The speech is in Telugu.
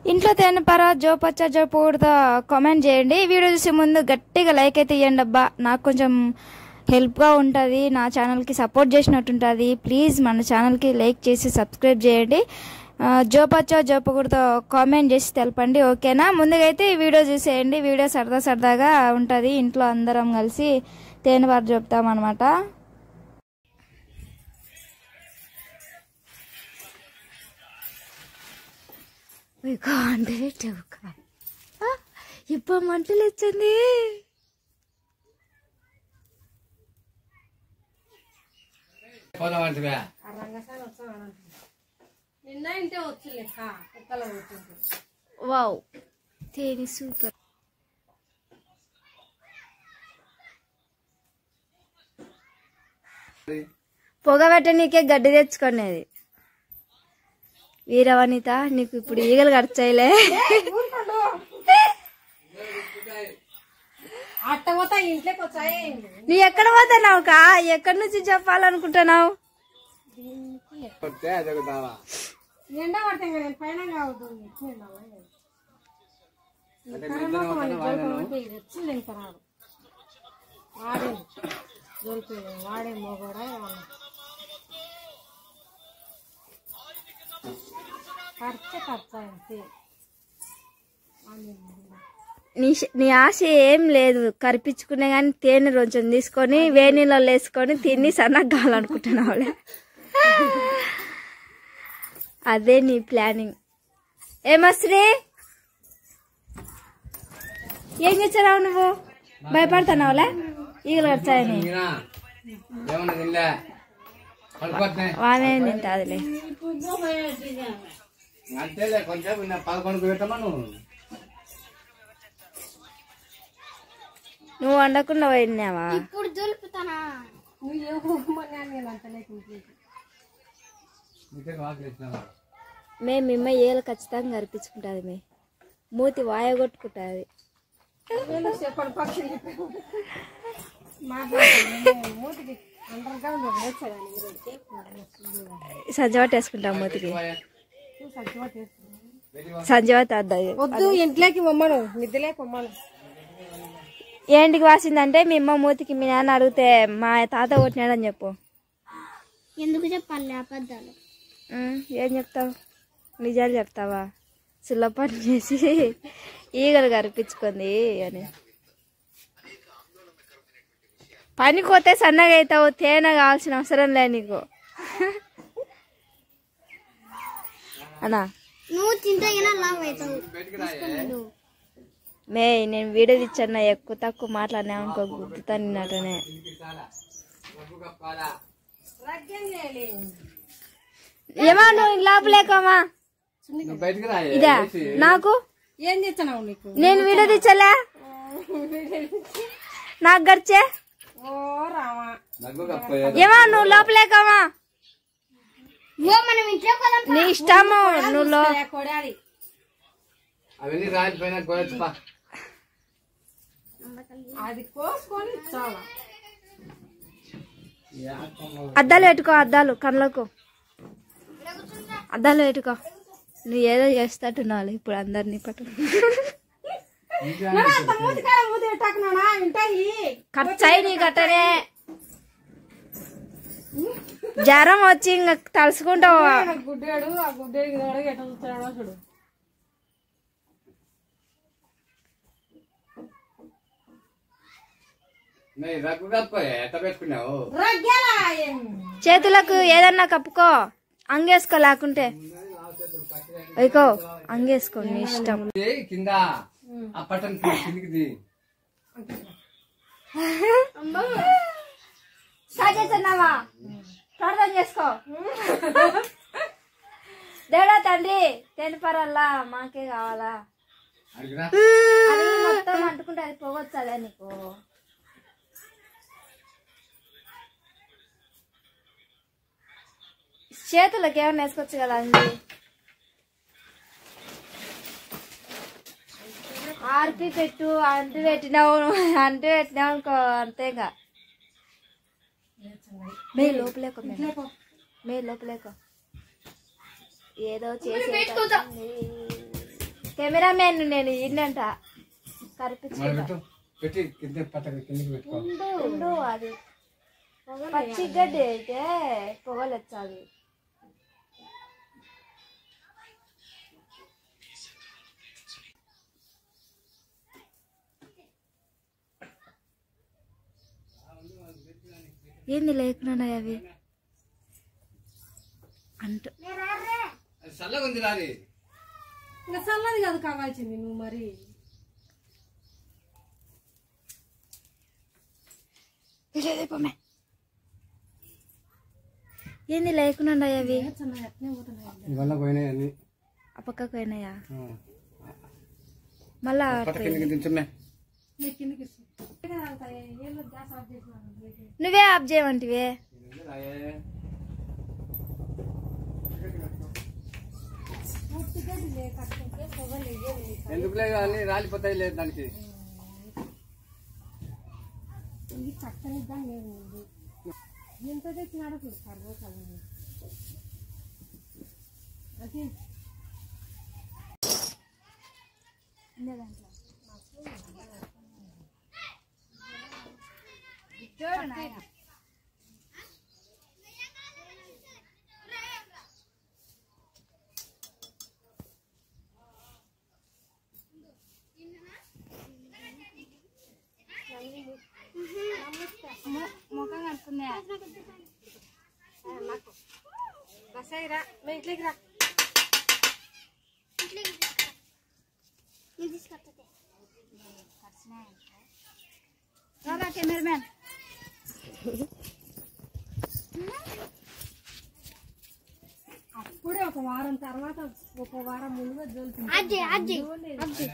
ఇంట్లో తేనెపర జో పచ్చ జో పూడితో కామెంట్ చేయండి. వీడియో చూసే ముందు గట్టిగా లైక్ అయితే ఇవ్వండి అబ్బా, నాకు కొంచెం హెల్ప్గా ఉంటుంది, నా ఛానల్కి సపోర్ట్ చేసినట్టు ఉంటుంది. ప్లీజ్ మన ఛానల్కి లైక్ చేసి సబ్స్క్రైబ్ చేయండి. జో పచ్చో జో పూడితో కామెంట్ చేసి తెలపండి, ఓకేనా? ముందుగా అయితే ఈ వీడియో చూసేయండి. వీడియో సరదాగా ఉంటుంది. ఇంట్లో అందరం కలిసి తేనెపర చెప్తామన్నమాట. ఇప్పుడు మంటలు వచ్చింది. వావ్, తేనె సూపర్. పొగ పెట్టనీకే గడ్డి తెచ్చుకునేది. వీరవనిత, నీకు ఇప్పుడు ఈగలు ఖర్చాయిలే. నీ ఎక్కడ పోతున్నావు కా? ఎక్కడి నుంచి చెప్పాలనుకుంటున్నావు? నీ ఆశ ఏం లేదు, కరిపించుకునే గాని తేనె కొంచెం తీసుకొని వేడి నీళ్ళలో వేసుకొని తిని సన్నగా కావాలనుకుంటున్నావులే. అదే నీ ప్లానింగ్. ఏమశ్రీ, ఏం చేస్తున్నావు నువ్వు? భయపడుతున్నావులే ఈగలు వచ్చాయని? వానే తింటాదిలే. నువ్వు వండకుండా పోయినావా? మేమిమ్మ ఏళ్ళు ఖచ్చితంగా కనిపించుకుంటుంది. మే మూతి వాయ కొట్టుకుంటుంది. సంజవాట వేసుకుంటాం మూతికి. సంజవాట వద్దు, ఇంట్లోకి పొమ్మను, నిద్రలేక పొమ్మను. ఏంటికి వాసిందంటే మీ అమ్మ మూతికి మీ నాన్న అడిగితే మా తాత కొట్టినాడని చెప్పు. ఎందుకు చెప్పాలి అబద్ధాలు? ఏం చెప్తావు? నిజాలు చెప్తావా? సులభం చేసి ఈగలు కరిపించుకుంది అని. పనికి పోతే సన్నగా అవుతావు, తేనె కావాల్సిన అవసరం లే నీకు. అన్నా నువ్వు తింటే లావు అవుతావు. మే నేను వీడియో ఇచ్చన్నా, ఎక్కువ తక్కువ మాట్లాడినా అనుకో గుర్తుతాను నిన్నటనే. ఏమా నువ్వు లోపలేకమా? ఇదా నాకు ఏం తెచ్చావు నీకు? నేను వీడియో తెచ్చలే, నాకు గడిచే. ఏమా నువ్వు లోపలేకమా? నీ ఇష్టము. నువ్వు అద్దాలు పెట్టుకో, అద్దాలు కళ్ళకు అద్దాలు పెట్టుకో. నువ్వు ఏదో చేస్తాట్టున్నావు ఇప్పుడు అందరినీ పట్టు. ఖర్చాయి నీ గట్టనే. జ్వరం వచ్చి ఇంకా తలుసుకుంటావు. గుడ్డాడు ఆ గుడ్డేడు ఎట్లా చూస్తాడో చూడు. చేతులకు ఏదన్నా కప్పుకో, అంగేసుకో. లేకుంటే అయికో అంగేసుకో, నీ ఇష్టం. ప్రార్థన చేసుకో. దేవుడా తండ్రి, తేనెపరల్లా మాకే కావాలా. మొత్తం అంటుకుంటే అది పోగొచ్చాలే నీకు. చేతులకు ఏమన్నా వేసుకోవచ్చు కదా. అంది ఆర్పి పెట్టు, అంటు పెట్టినావు అనుకో, అంతేగా. మే లోపలేకో, మే లోపలేకో. ఏదో చేసి కెమెరామెన్ నేను ఏంటంట కరిపించు పెట్టి కింద కిందకి పెట్టుకో. అది పచ్చి గడ్డి అయితే పొగలు వచ్చాది. ఏంది లేకుండా అవి అంట చల్లగా ఉంది రాది. ఇంకా చల్లది కాదు కావాల్సింది నువ్వు మరి. ఏంది లేకుండా అవి ఇవల్ల పోయినాయి అన్ని. ఆ పక్కకు పోయినాయా? మళ్ళా నువ్వే ఆఫ్ చేయమంటివే. ఎందుకు లేదు అన్ని రాలిపోతాయి. లేదు దానికి ఎంత తెచ్చినాడో చూస్తారు. అది ముఖం కడుతున్నా బసాయిరా మీ ఇంట్లోకి రా. కెమెరామెన్ అప్పుడే ఒక వారం తర్వాత ఒక వారం ముందుగా జోలుతుంది. అజ్జి